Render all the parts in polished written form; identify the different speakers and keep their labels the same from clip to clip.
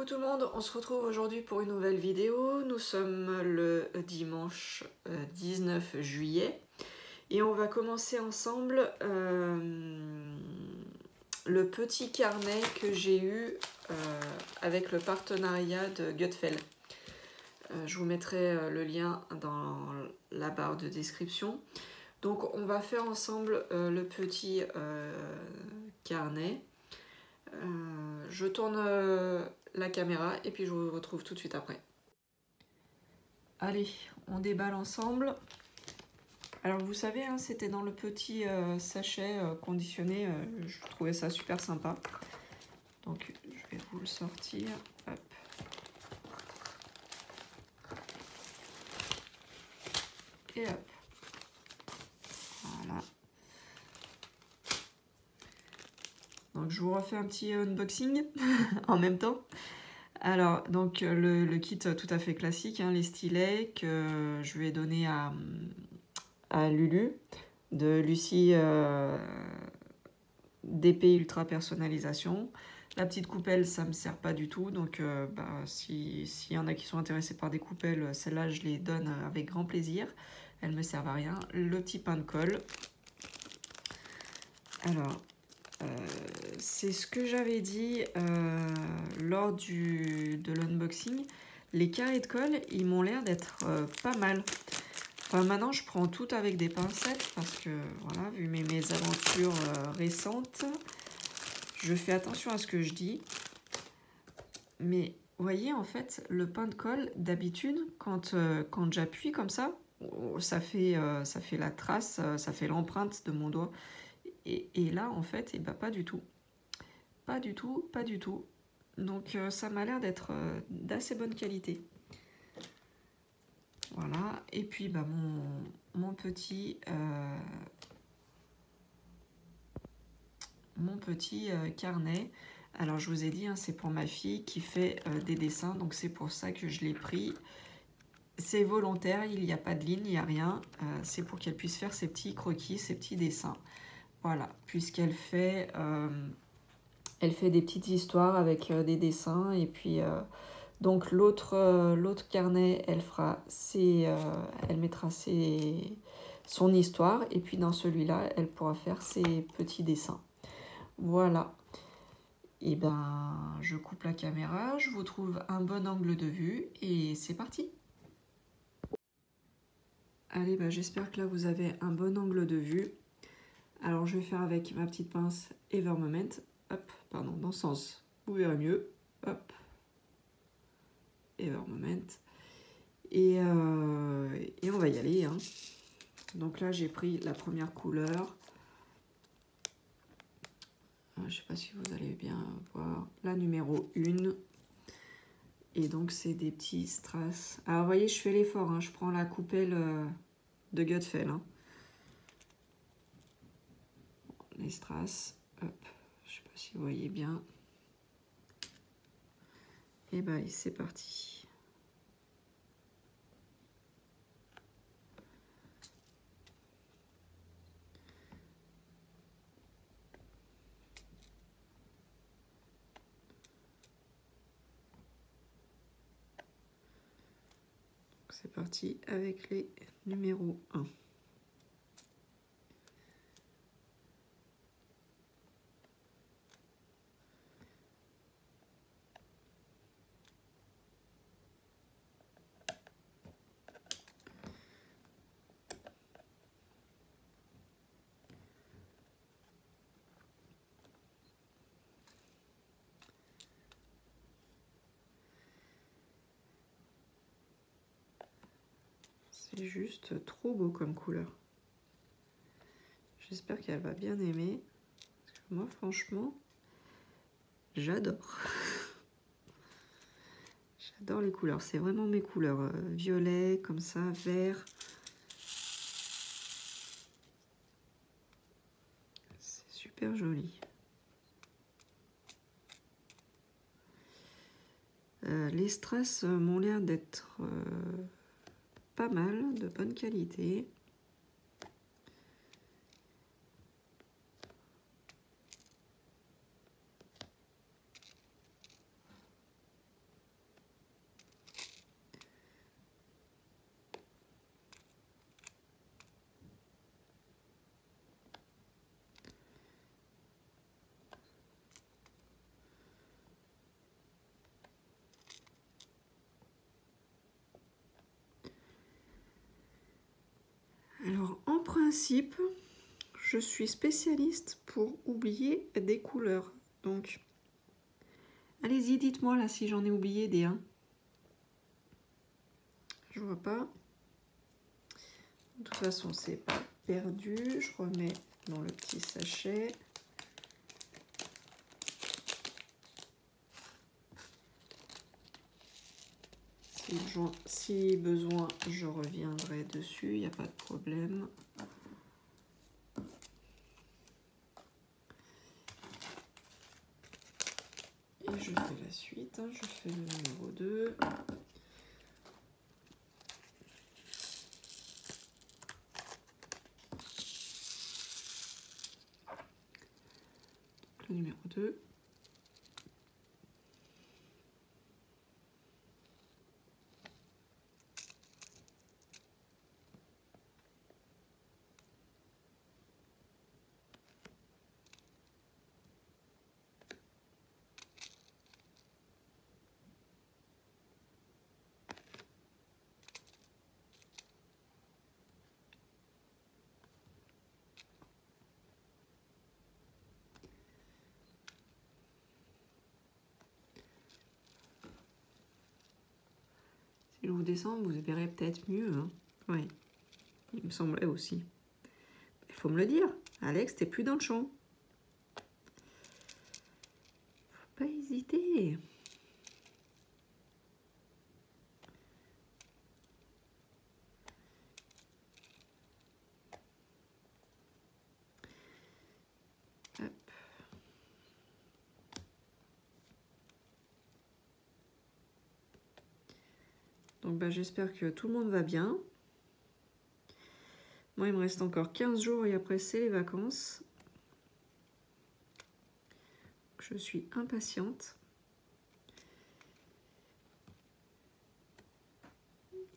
Speaker 1: tout le monde, on se retrouve aujourd'hui pour une nouvelle vidéo. Nous sommes le dimanche 19 juillet et on va commencer ensemble le petit carnet que j'ai eu avec le partenariat de Gutfeld. Je vous mettrai le lien dans la barre de description. Donc on va faire ensemble le petit carnet. Je tourne la caméra et puis je vous retrouve tout de suite après. Allez, on déballe ensemble. Alors vous savez, hein, c'était dans le petit sachet conditionné, je trouvais ça super sympa. Donc je vais vous le sortir. Hop. Et hop. Voilà. Donc je vous refais un petit unboxing en même temps. Alors, donc le kit tout à fait classique, hein, les stylets que je lui ai donné à Lulu, de Lucie DP Ultra Personnalisation. La petite coupelle, ça ne me sert pas du tout, donc s'il y en a qui sont intéressés par des coupelles, celles-là, je les donne avec grand plaisir. Elles ne me servent à rien. Le petit pain de colle. Alors, c'est ce que j'avais dit lors de l'unboxing. Les carrés de colle, ils m'ont l'air d'être pas mal. Enfin, maintenant, je prends tout avec des pincettes parce que, voilà, vu mes aventures récentes, je fais attention à ce que je dis. Mais, vous voyez, en fait, le pain de colle, d'habitude, quand j'appuie comme ça fait la trace, ça fait l'empreinte de mon doigt. Et là, en fait, et pas du tout. Pas du tout, pas du tout. Donc, ça m'a l'air d'être d'assez bonne qualité. Voilà. Et puis, mon petit carnet. Alors, je vous ai dit, hein, c'est pour ma fille qui fait des dessins. Donc, c'est pour ça que je l'ai pris. C'est volontaire, il n'y a pas de ligne, il n'y a rien. C'est pour qu'elle puisse faire ses petits croquis, ses petits dessins. Voilà, puisqu'elle fait, des petites histoires avec des dessins. Et puis, donc l'autre carnet, elle mettra son histoire. Et puis dans celui-là, elle pourra faire ses petits dessins. Voilà. Et ben, je coupe la caméra, je vous trouve un bon angle de vue et c'est parti. Allez, ben, j'espère que là vous avez un bon angle de vue. Alors je vais faire avec ma petite pince Evermoment. Hop, pardon, dans ce sens, vous verrez mieux. Hop. Evermoment. Et on va y aller. Hein. Donc là, j'ai pris la première couleur. Je ne sais pas si vous allez bien voir. La numéro 1. Et donc, c'est des petits strass. Alors, vous voyez, je fais l'effort. Hein. Je prends la coupelle de Gutfeld. Hein. Les strass. Hop. Je ne sais pas si vous voyez bien. Et bien, allez, c'est parti. C'est parti avec les numéros 1. C'est juste trop beau comme couleur. J'espère qu'elle va bien aimer. Parce que moi, franchement, j'adore. J'adore les couleurs. C'est vraiment mes couleurs. Violet, comme ça, vert. C'est super joli. Les strass m'ont l'air d'être pas mal, de bonne qualité. principe, je suis spécialiste pour oublier des couleurs. Donc, allez-y, dites-moi là si j'en ai oublié des 1. Je vois pas. De toute façon, c'est pas perdu. Je remets dans le petit sachet. Si besoin, je reviendrai dessus, il n'y a pas de problème. Et je fais la suite, hein. Je fais le numéro 2. Le numéro 2. Si je vous descends, vous verrez peut-être mieux. Hein. Oui, il me semblait aussi. Il faut me le dire. Alex, t'es plus dans le champ. Faut pas hésiter. Hop. Donc bah, j'espère que tout le monde va bien. Moi, il me reste encore 15 jours et après, c'est les vacances. Je suis impatiente.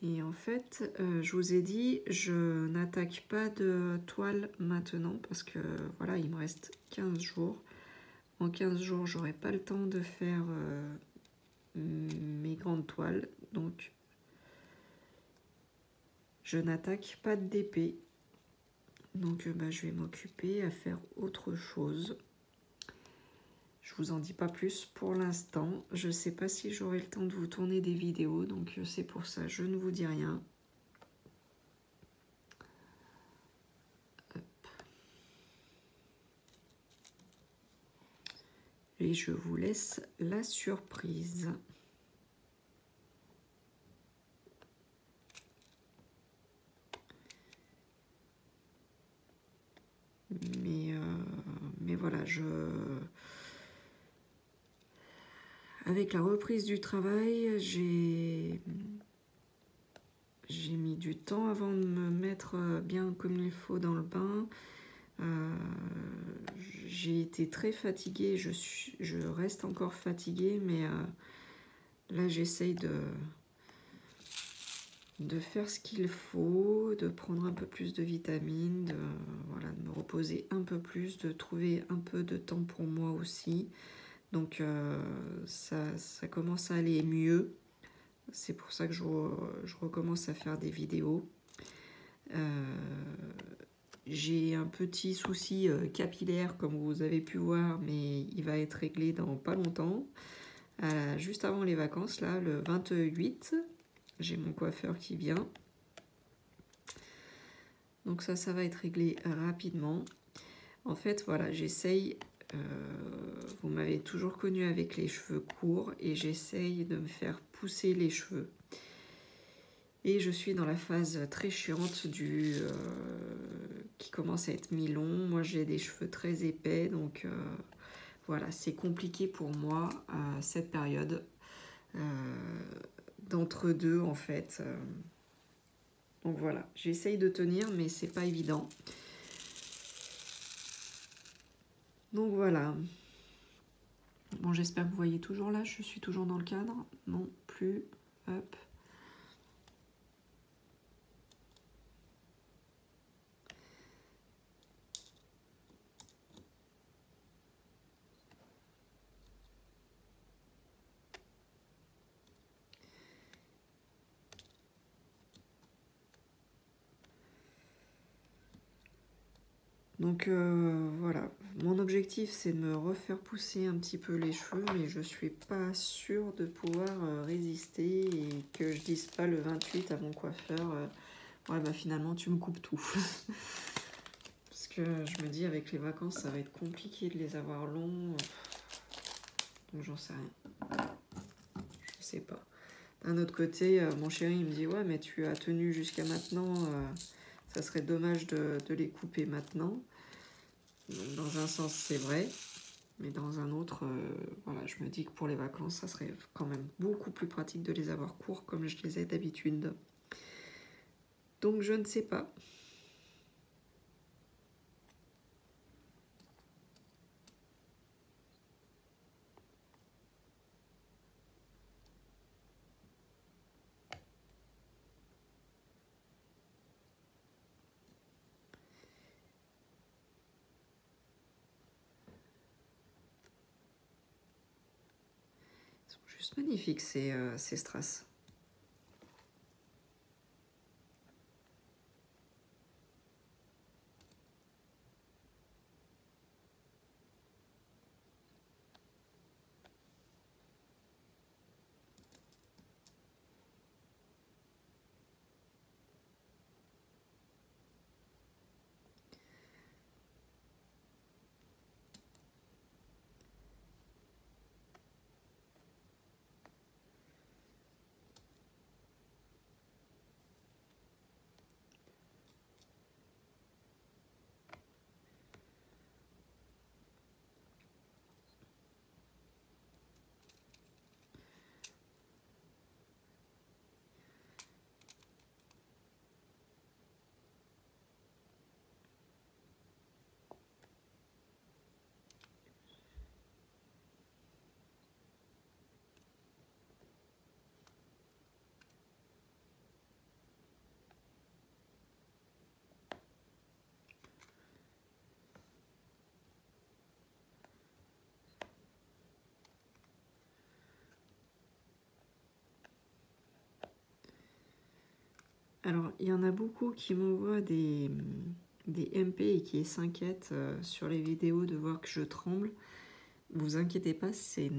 Speaker 1: Et en fait, je vous ai dit, je n'attaque pas de toile maintenant parce que voilà, il me reste 15 jours. En 15 jours, j'aurai pas le temps de faire mes grandes toiles. Donc, je n'attaque pas de DP. Donc, bah, je vais m'occuper à faire autre chose. Je vous en dis pas plus pour l'instant. Je ne sais pas si j'aurai le temps de vous tourner des vidéos, donc c'est pour ça, je ne vous dis rien. Hop. Et je vous laisse la surprise. Mais voilà, avec la reprise du travail, j'ai mis du temps avant de me mettre bien comme il faut dans le bain. J'ai été très fatiguée, je reste encore fatiguée, mais là j'essaye de faire ce qu'il faut, de prendre un peu plus de vitamines, voilà, de me reposer un peu plus, de trouver un peu de temps pour moi aussi. Donc ça commence à aller mieux. C'est pour ça que je recommence à faire des vidéos. J'ai un petit souci capillaire, comme vous avez pu voir, mais il va être réglé dans pas longtemps. Juste avant les vacances, là, le 28, j'ai mon coiffeur qui vient. Donc ça va être réglé rapidement. En fait, voilà, j'essaye... vous m'avez toujours connu avec les cheveux courts et j'essaye de me faire pousser les cheveux. Et je suis dans la phase très chiante qui commence à être mi-long. Moi, j'ai des cheveux très épais, donc voilà, c'est compliqué pour moi à cette période d'entre-deux, en fait. Donc voilà, j'essaye de tenir, mais c'est pas évident. Donc voilà. Bon, j'espère que vous voyez toujours là, je suis toujours dans le cadre. Non, plus. Hop. Donc voilà, mon objectif c'est de me refaire pousser un petit peu les cheveux, mais je suis pas sûre de pouvoir résister et que je dise pas le 28 à mon coiffeur, ouais bah finalement tu me coupes tout. Parce que je me dis avec les vacances ça va être compliqué de les avoir longs, donc j'en sais rien, je sais pas. D'un autre côté, mon chéri il me dit ouais mais tu as tenu jusqu'à maintenant, ça serait dommage de les couper maintenant. Donc, dans un sens, c'est vrai, mais dans un autre, voilà, je me dis que pour les vacances, ça serait quand même beaucoup plus pratique de les avoir courts comme je les ai d'habitude. Donc, je ne sais pas. Ils sont juste magnifiques, ces strass. Alors, il y en a beaucoup qui m'envoient des MP et qui s'inquiètent sur les vidéos de voir que je tremble. Vous inquiétez pas, c'est,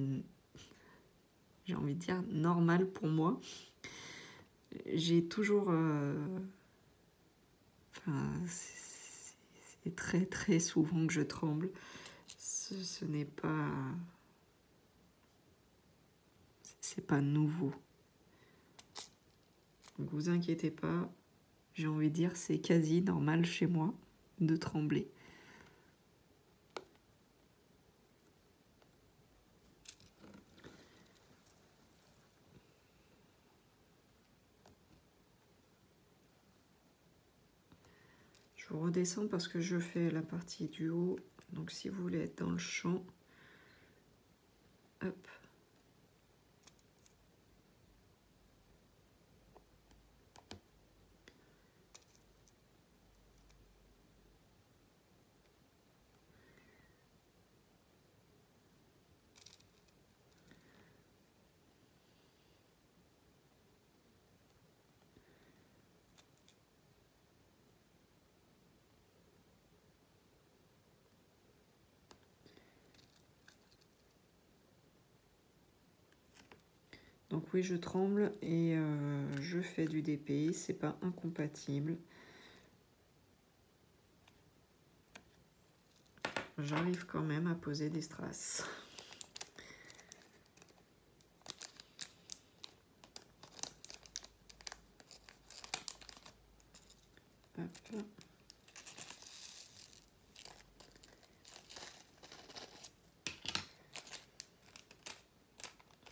Speaker 1: j'ai envie de dire, normal pour moi. J'ai toujours... enfin, c'est très très souvent que je tremble. Ce n'est pas... c'est pas nouveau. Donc vous inquiétez pas, j'ai envie de dire c'est quasi normal chez moi de trembler. Je redescends parce que je fais la partie du haut. Donc si vous voulez être dans le champ, hop. Donc oui, je tremble et je fais du DPI, c'est pas incompatible. J'arrive quand même à poser des strass. Hop.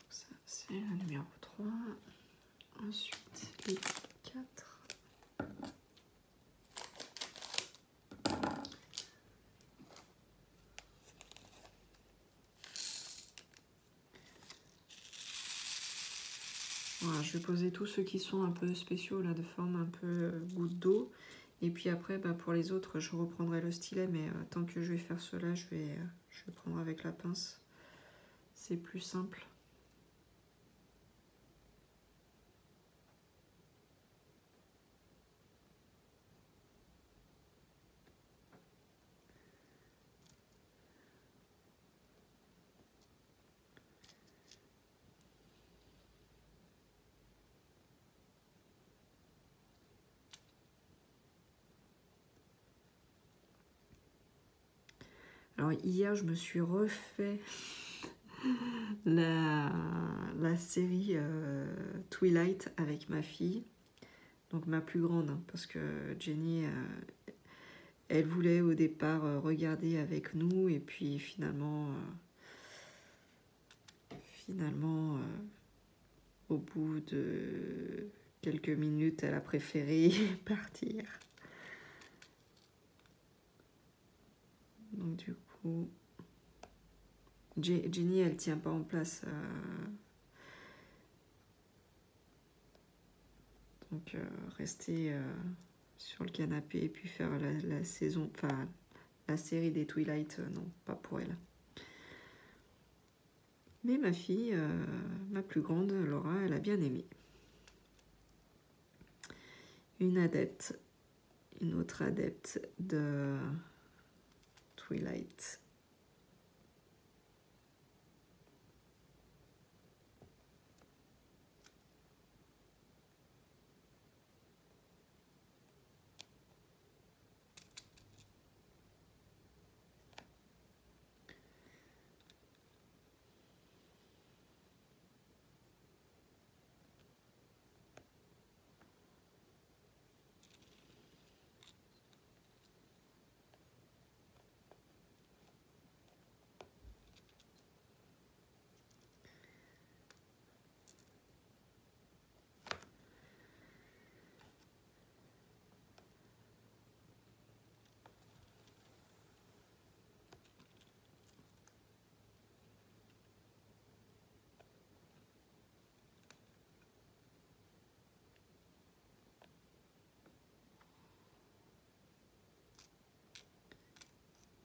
Speaker 1: Ça, c'est le numéro 3. Ensuite, les 4. Voilà, je vais poser tous ceux qui sont un peu spéciaux, là, de forme un peu goutte d'eau. Et puis après, bah, pour les autres, je reprendrai le stylet, mais tant que je vais faire cela, je vais prendre avec la pince. C'est plus simple. Alors hier, je me suis refait la série Twilight avec ma fille, donc ma plus grande, hein, parce que Jenny, elle voulait au départ regarder avec nous, et puis finalement, au bout de quelques minutes, elle a préféré partir. Donc du coup, Jenny, elle tient pas en place. Donc rester sur le canapé et puis faire la saison, enfin la série des Twilight, non, pas pour elle. Mais ma fille, ma plus grande, Laura, elle a bien aimé. Une autre adepte de Twilight.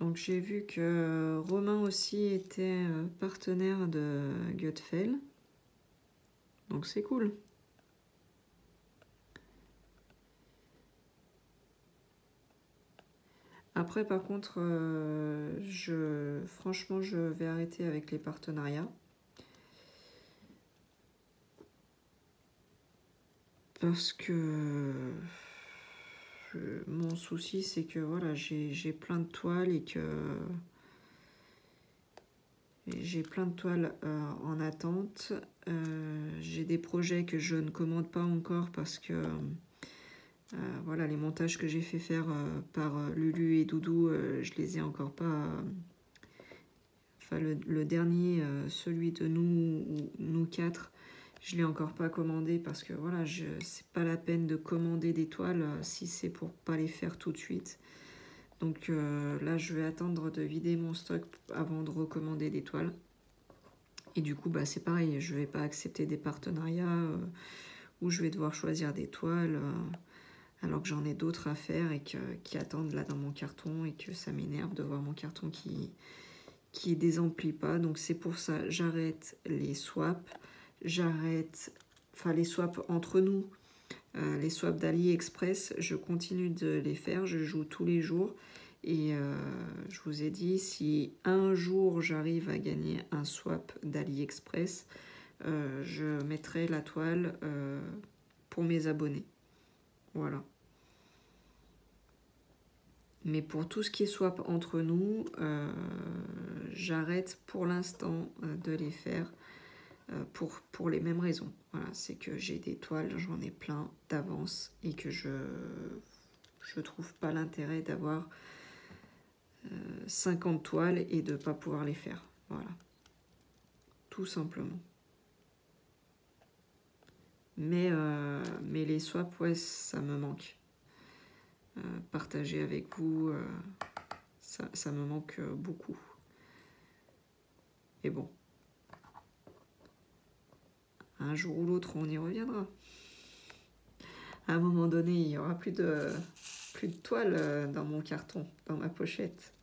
Speaker 1: Donc j'ai vu que Romain aussi était partenaire de Gutfeld. Donc c'est cool. Après par contre, franchement je vais arrêter avec les partenariats. Parce que mon souci c'est que voilà, j'ai plein de toiles et que j'ai plein de toiles en attente. J'ai des projets que je ne commande pas encore parce que voilà, les montages que j'ai fait faire par Lulu et Doudou, je les ai encore pas. Enfin, le dernier, celui de nous quatre, je l'ai encore pas commandé parce que voilà, c'est pas la peine de commander des toiles si c'est pour pas les faire tout de suite. Donc là, je vais attendre de vider mon stock avant de recommander des toiles. Et du coup, bah, c'est pareil, je vais pas accepter des partenariats où je vais devoir choisir des toiles alors que j'en ai d'autres à faire et qui attendent là dans mon carton et que ça m'énerve de voir mon carton qui désemplit pas. Donc c'est pour ça, j'arrête les swaps, les swaps entre nous, les swaps d'AliExpress, je continue de les faire, je joue tous les jours. Et je vous ai dit, si un jour j'arrive à gagner un swap d'AliExpress, je mettrai la toile pour mes abonnés. Voilà. Mais pour tout ce qui est swap entre nous, j'arrête pour l'instant de les faire pour les mêmes raisons. Voilà, c'est que j'ai des toiles, j'en ai plein d'avance et que je trouve pas l'intérêt d'avoir 50 toiles et de ne pas pouvoir les faire. Voilà. Tout simplement. Mais les swaps, ouais, ça me manque. Partager avec vous, ça me manque beaucoup. Et bon, un jour ou l'autre, on y reviendra. À un moment donné, il n'y aura plus de toile dans mon carton, dans ma pochette.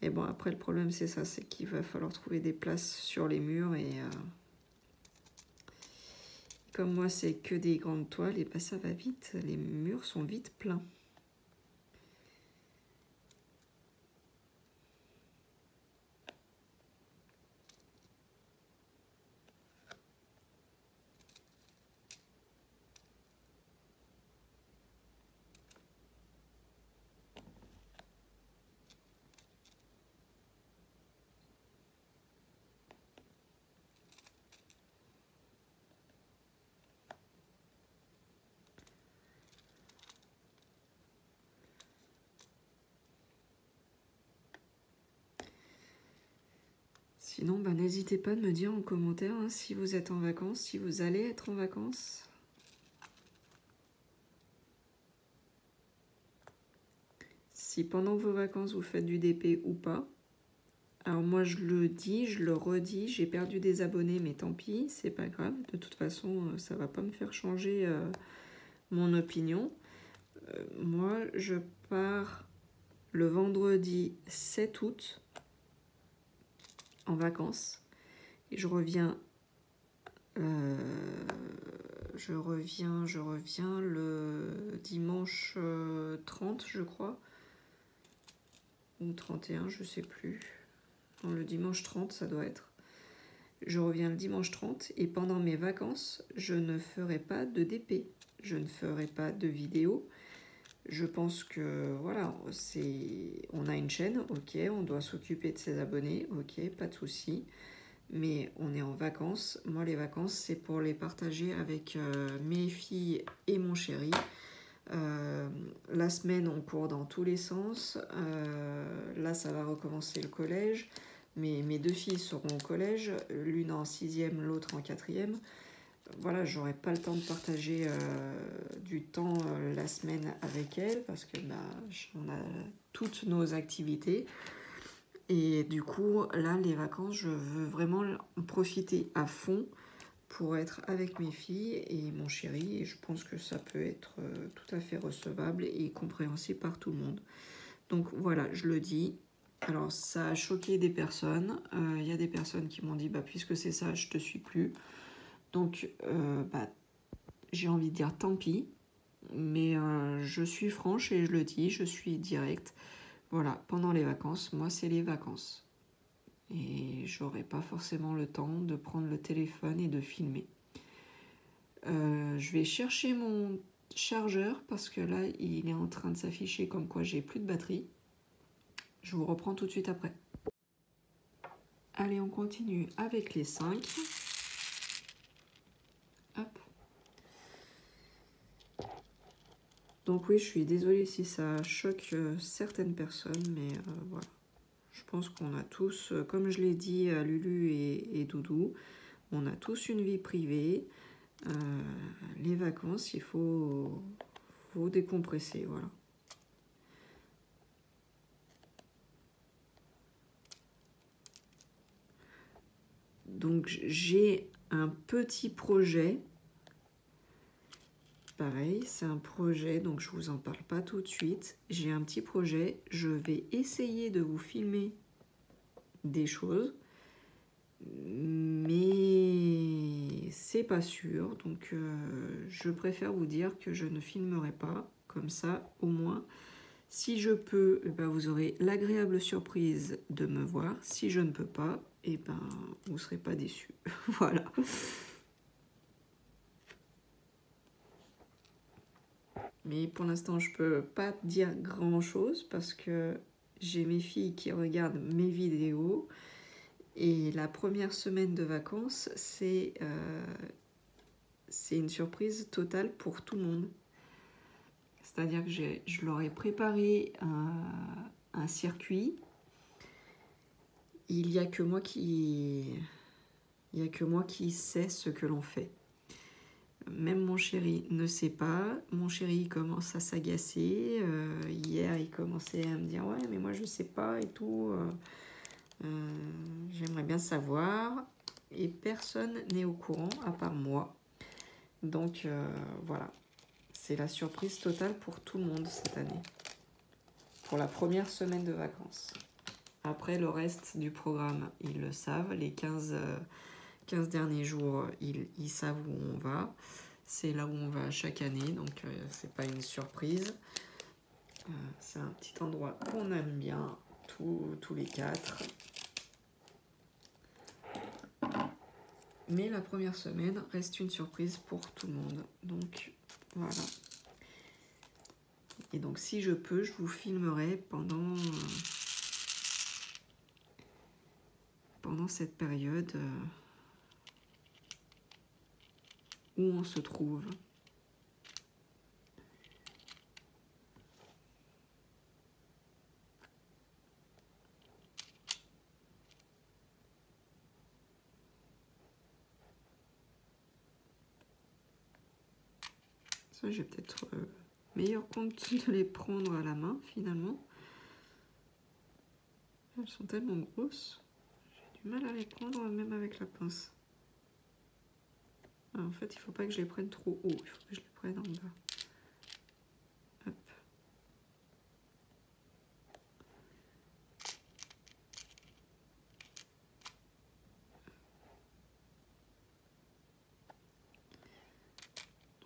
Speaker 1: Et bon, après, le problème, c'est ça, c'est qu'il va falloir trouver des places sur les murs. Et comme moi, c'est que des grandes toiles, et ben ça va vite. Les murs sont vite pleins. Sinon, bah, n'hésitez pas de me dire en commentaire hein, si vous êtes en vacances, si vous allez être en vacances. Si pendant vos vacances vous faites du DP ou pas. Alors moi je le dis, je le redis, j'ai perdu des abonnés mais tant pis, c'est pas grave. De toute façon ça va pas me faire changer mon opinion. Moi je pars le vendredi 7 août en vacances et je reviens le dimanche 30 je crois ou 31 je sais plus. Non, le dimanche 30 ça doit être. Je reviens le dimanche 30 et pendant mes vacances, je ne ferai pas de DP. Je ne ferai pas de vidéo. Je pense que voilà, on a une chaîne, ok, on doit s'occuper de ses abonnés, ok, pas de souci. Mais on est en vacances. Moi, les vacances, c'est pour les partager avec mes filles et mon chéri. La semaine, on court dans tous les sens. Là, ça va recommencer le collège. Mes deux filles seront au collège, l'une en 6e, l'autre en 4e. Voilà, j'aurai pas le temps de partager du temps la semaine avec elles parce que bah, on a toutes nos activités. Et du coup, là, les vacances, je veux vraiment en profiter à fond pour être avec mes filles et mon chéri. Et je pense que ça peut être tout à fait recevable et compréhensible par tout le monde. Donc voilà, je le dis. Alors ça a choqué des personnes. Y a des personnes qui m'ont dit bah, puisque c'est ça, je te suis plus. Donc bah, j'ai envie de dire tant pis. Mais je suis franche et je le dis, je suis directe. Voilà, pendant les vacances, moi c'est les vacances. Et j'aurai pas forcément le temps de prendre le téléphone et de filmer. Je vais chercher mon chargeur parce que là il est en train de s'afficher comme quoi j'ai plus de batterie. Je vous reprends tout de suite après. Allez, on continue avec les 5. Hop. Donc oui, je suis désolée si ça choque certaines personnes, mais voilà. Je pense qu'on a tous, comme je l'ai dit à Lulu et Doudou, on a tous une vie privée. Les vacances, il faut décompresser, voilà. Donc j'ai un petit projet. Pareil, c'est un projet, donc je vous en parle pas tout de suite. J'ai un petit projet, je vais essayer de vous filmer des choses, mais c'est pas sûr, donc je préfère vous dire que je ne filmerai pas, comme ça au moins. Si je peux, eh ben, vous aurez l'agréable surprise de me voir. Si je ne peux pas, eh ben, vous ne serez pas déçus. Voilà. Mais pour l'instant, je ne peux pas dire grand-chose parce que j'ai mes filles qui regardent mes vidéos. Et la première semaine de vacances, c'est une surprise totale pour tout le monde. C'est-à-dire que je leur ai préparé un circuit. Il n'y a que moi qui sais ce que l'on fait. Même mon chéri ne sait pas. Mon chéri commence à s'agacer. Hier, il commençait à me dire « Ouais, mais moi, je ne sais pas et tout. J'aimerais bien savoir. » Et personne n'est au courant, à part moi. Donc, voilà. C'est la surprise totale pour tout le monde cette année. Pour la première semaine de vacances. Après, le reste du programme, ils le savent. Les 15 derniers jours, ils savent où on va. C'est là où on va chaque année, donc c'est pas une surprise. C'est un petit endroit qu'on aime bien, tous les 4. Mais la première semaine reste une surprise pour tout le monde. Donc voilà. Et donc si je peux, je vous filmerai pendant cette période où on se trouve. Ça, j'ai peut-être meilleur compte de les prendre à la main, finalement. Elles sont tellement grosses. J'ai du mal à les prendre, même avec la pince. Ah, en fait, il ne faut pas que je les prenne trop haut. Il faut que je les prenne en bas. Hop.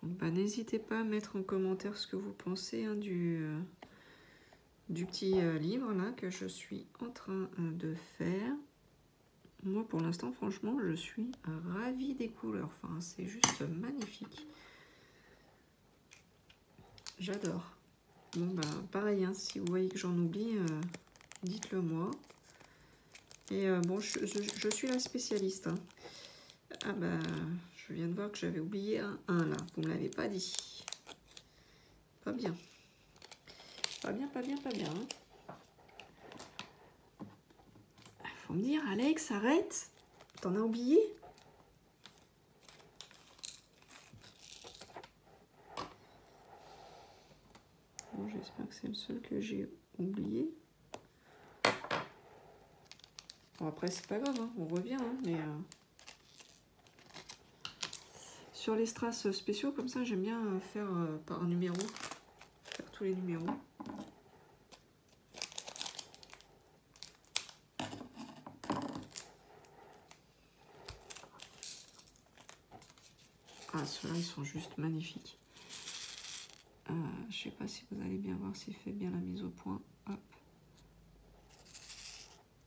Speaker 1: Donc, bah, n'hésitez pas à mettre en commentaire ce que vous pensez hein, du petit livre là que je suis en train de faire. Moi, pour l'instant, franchement, je suis ravie des couleurs. Enfin, c'est juste magnifique. J'adore. Bon, bah, pareil, hein, si vous voyez que j'en oublie, dites-le moi. Et bon, je suis la spécialiste. Hein. Ah bah, je viens de voir que j'avais oublié un 1 là. Vous ne me l'avez pas dit. Pas bien. Pas bien, pas bien, pas bien. Hein. Faut me dire, Alex, arrête. T'en as oublié? Bon, j'espère que c'est le seul que j'ai oublié. Bon, après, c'est pas grave, hein, on revient, hein, mais... Sur les strass spéciaux, comme ça, j'aime bien faire par numéro. Faire tous les numéros. Ah, ceux-là, ils sont juste magnifiques. Je sais pas si vous allez bien voir s'il fait bien la mise au point. Hop.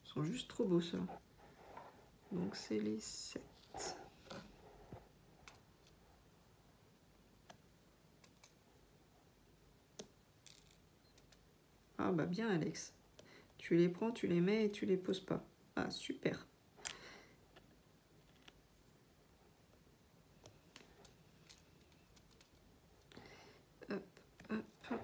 Speaker 1: Ils sont juste trop beaux, ceux-là. Donc, c'est les 7. Ah, bah bien, Alex. Tu les prends, tu les mets et tu les poses pas. Ah, super. Hop, hop, hop.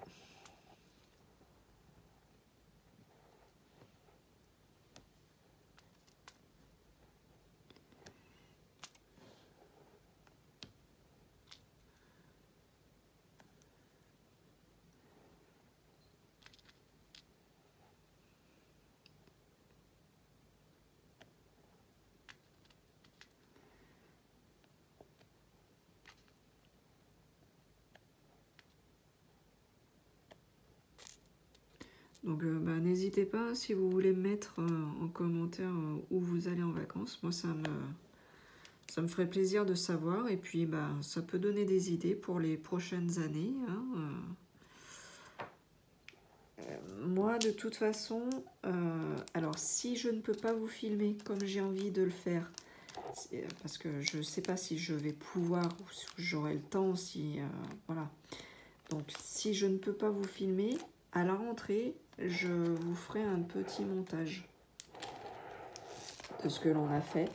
Speaker 1: Donc bah, n'hésitez pas si vous voulez mettre en commentaire où vous allez en vacances. Moi ça me ferait plaisir de savoir et puis bah, ça peut donner des idées pour les prochaines années. Hein, moi de toute façon, alors si je ne peux pas vous filmer comme j'ai envie de le faire, parce que je ne sais pas si je vais pouvoir ou si j'aurai le temps, si voilà. Donc si je ne peux pas vous filmer, à la rentrée, je vous ferai un petit montage de ce que l'on a fait.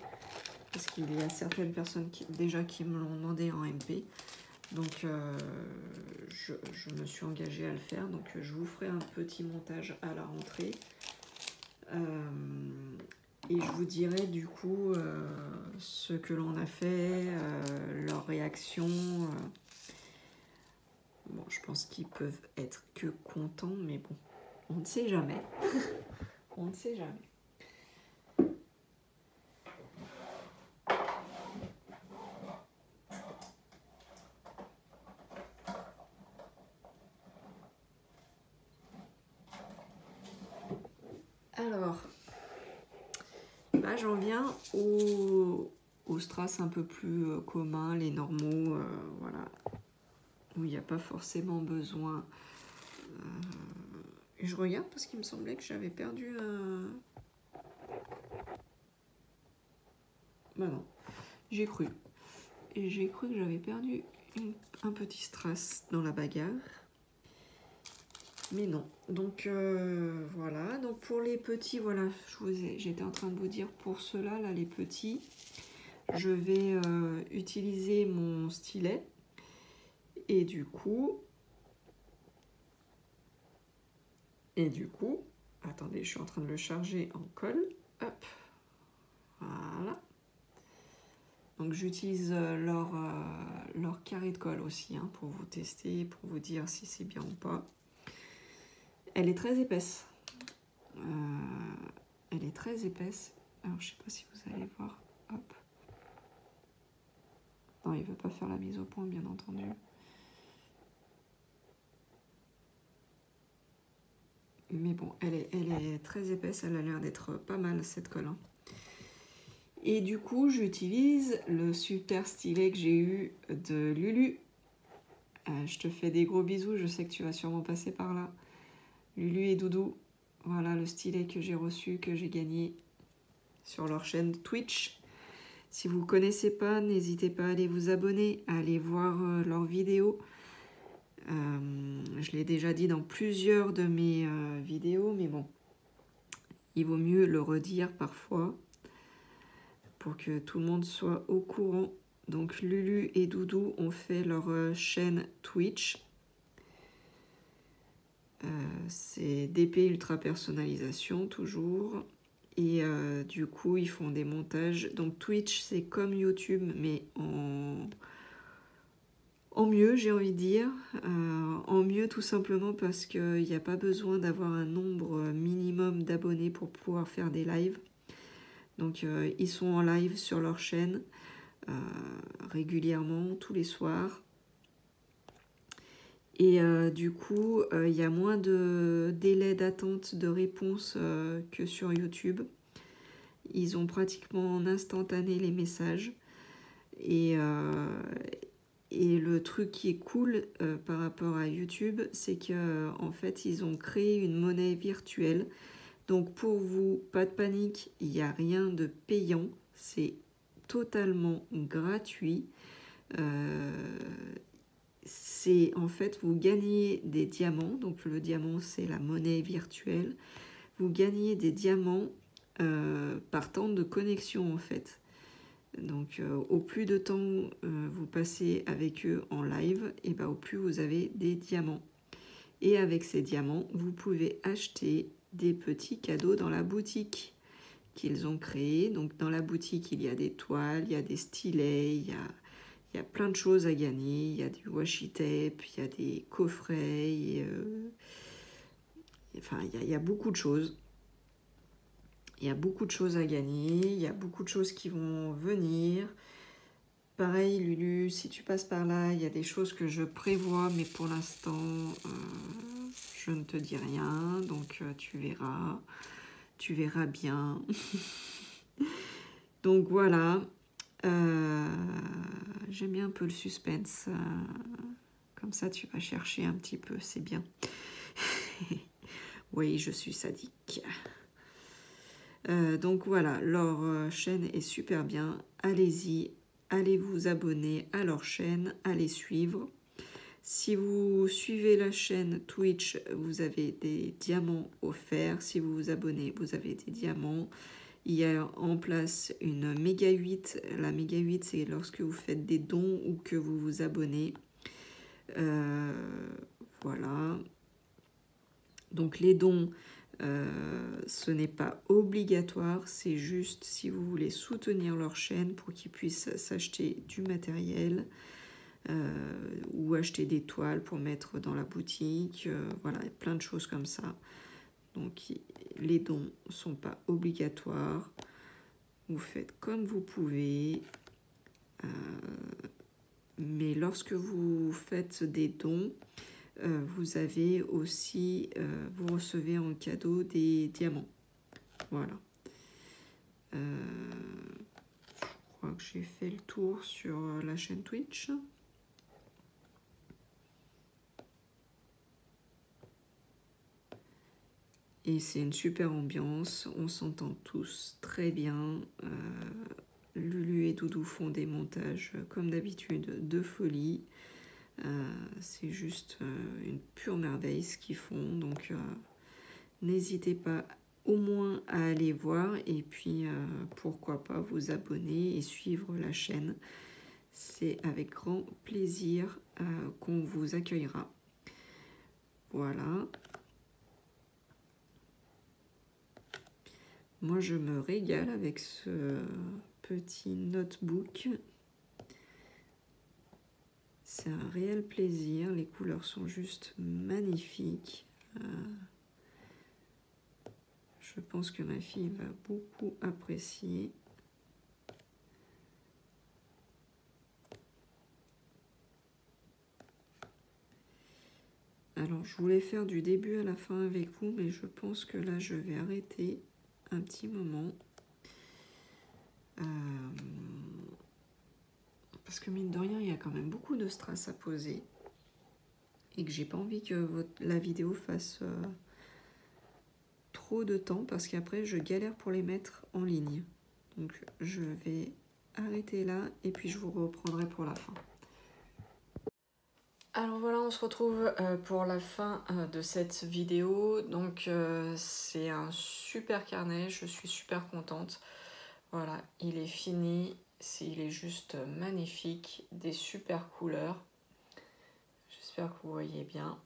Speaker 1: Parce qu'il y a certaines personnes déjà qui me l'ont demandé en MP. Donc je me suis engagée à le faire. Donc je vous ferai un petit montage à la rentrée. Et je vous dirai du coup ce que l'on a fait, leurs réactions. Bon, je pense qu'ils peuvent être que contents, mais bon, on ne sait jamais. On ne sait jamais. Alors, là j'en viens aux strass un peu plus communs, les normaux, voilà, où il n'y a pas forcément besoin. Et je regarde parce qu'il me semblait que j'avais perdu un... Bah non, j'ai cru. Et j'ai cru que j'avais perdu un petit strass dans la bagarre. Mais non. Donc voilà. Donc pour les petits, voilà, j'étais en train de vous dire pour ceux-là, là, les petits, je vais utiliser mon stylet. Et du coup, attendez, je suis en train de le charger en colle. Hop. Voilà. Donc j'utilise leur carré de colle aussi hein, pour vous tester, pour vous dire si c'est bien ou pas. Elle est très épaisse. Elle est très épaisse. Alors je sais pas si vous allez voir. Hop. Non, il veut pas faire la mise au point, bien entendu. Mais bon, elle est très épaisse. Elle a l'air d'être pas mal cette colle. Hein. Et du coup, j'utilise le super stylet que j'ai eu de Lulu. Je te fais des gros bisous, je sais que tu vas sûrement passer par là. Lulu et Doudou, voilà le stylet que j'ai reçu, que j'ai gagné sur leur chaîne Twitch. Si vous ne connaissez pas, n'hésitez pas à aller vous abonner, à aller voir leurs vidéos. Je l'ai déjà dit dans plusieurs de mes vidéos, mais bon, il vaut mieux le redire parfois pour que tout le monde soit au courant. Donc Lulu et Doudou ont fait leur chaîne Twitch. C'est DP Ultra Personnalisation toujours. Et du coup, ils font des montages. Donc Twitch, c'est comme YouTube, mais en mieux, j'ai envie de dire. En mieux tout simplement parce qu'il n'y a pas besoin d'avoir un nombre minimum d'abonnés pour pouvoir faire des lives. Donc ils sont en live sur leur chaîne régulièrement, tous les soirs. Et du coup, il y a moins de délai d'attente de réponse que sur YouTube. Ils ont pratiquement en instantané les messages. Et le truc qui est cool par rapport à YouTube, c'est qu'en fait, ils ont créé une monnaie virtuelle. Donc pour vous, pas de panique, il n'y a rien de payant. C'est totalement gratuit. C'est en fait, vous gagnez des diamants. Donc le diamant, c'est la monnaie virtuelle. Vous gagnez des diamants par temps de connexion en fait. Donc au plus de temps vous passez avec eux en live, et ben, au plus vous avez des diamants. Et avec ces diamants, vous pouvez acheter des petits cadeaux dans la boutique qu'ils ont créée. Donc dans la boutique, il y a des toiles, il y a des stylets, il y a plein de choses à gagner. Il y a du washi tape, il y a des coffrets, enfin il y a beaucoup de choses. Il y a beaucoup de choses à gagner, il y a beaucoup de choses qui vont venir. Pareil, Lulu, si tu passes par là, il y a des choses que je prévois, mais pour l'instant, je ne te dis rien. Donc, tu verras bien. Donc, voilà. J'aime bien un peu le suspense. Comme ça, tu vas chercher un petit peu, c'est bien. Oui, je suis sadique. Donc voilà, leur chaîne est super bien. Allez-y, allez vous abonner à leur chaîne, allez suivre. Si vous suivez la chaîne Twitch, vous avez des diamants offerts. Si vous vous abonnez, vous avez des diamants. Il y a en place une méga 8. La méga 8, c'est lorsque vous faites des dons ou que vous vous abonnez. Voilà. Donc les dons... ce n'est pas obligatoire, c'est juste si vous voulez soutenir leur chaîne pour qu'ils puissent s'acheter du matériel ou acheter des toiles pour mettre dans la boutique, voilà, plein de choses comme ça. Donc les dons ne sont pas obligatoires, vous faites comme vous pouvez, mais lorsque vous faites des dons, vous avez aussi, vous recevez en cadeau des diamants. Voilà. Je crois que j'ai fait le tour sur la chaîne Twitch. Et c'est une super ambiance, on s'entend tous très bien. Lulu et Doudou font des montages, comme d'habitude, de folie. C'est juste une pure merveille ce qu'ils font, donc n'hésitez pas au moins à aller voir et puis pourquoi pas vous abonner et suivre la chaîne. C'est avec grand plaisir qu'on vous accueillera. Voilà. Moi je me régale avec ce petit notebook. C'est un réel plaisir, les couleurs sont juste magnifiques. Je pense que ma fille va beaucoup apprécier. Alors, je voulais faire du début à la fin avec vous, mais je pense que là, je vais arrêter un petit moment. Parce que mine de rien, il y a quand même beaucoup de strass à poser. Et que j'ai pas envie que la vidéo fasse trop de temps, parce qu'après, je galère pour les mettre en ligne. Donc, je vais arrêter là, et puis je vous reprendrai pour la fin. Alors voilà, on se retrouve pour la fin de cette vidéo. Donc c'est un super carnet, je suis super contente. Voilà, il est fini, il est juste magnifique, des super couleurs. J'espère que vous voyez bien.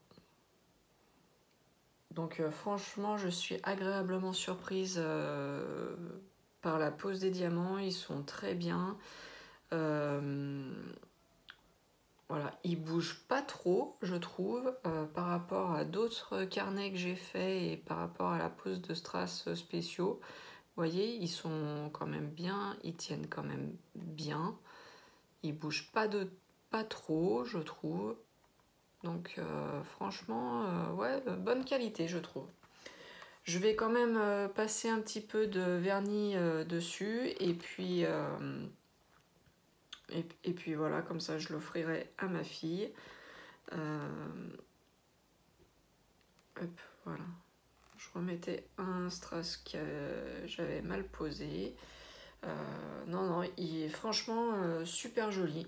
Speaker 1: Donc franchement, je suis agréablement surprise par la pose des diamants, ils sont très bien. Voilà, il bouge pas trop, je trouve, par rapport à d'autres carnets que j'ai fait et par rapport à la pose de strass spéciaux. Vous voyez, ils sont quand même bien, ils tiennent quand même bien. Ils bougent pas trop, je trouve. Donc franchement, ouais, bonne qualité, je trouve. Je vais quand même passer un petit peu de vernis dessus et puis... Et puis voilà, comme ça je l'offrirai à ma fille. Hop, voilà. Je remettais un strass que j'avais mal posé. Non, il est franchement super joli.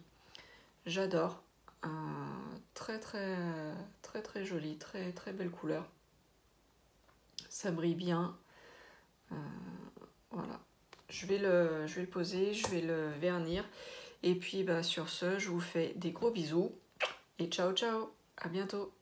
Speaker 1: J'adore. Très joli, très belle couleur. Ça brille bien. Voilà. Je vais le poser, je vais le vernir. Et puis bah, sur ce, je vous fais des gros bisous et ciao ciao, à bientôt.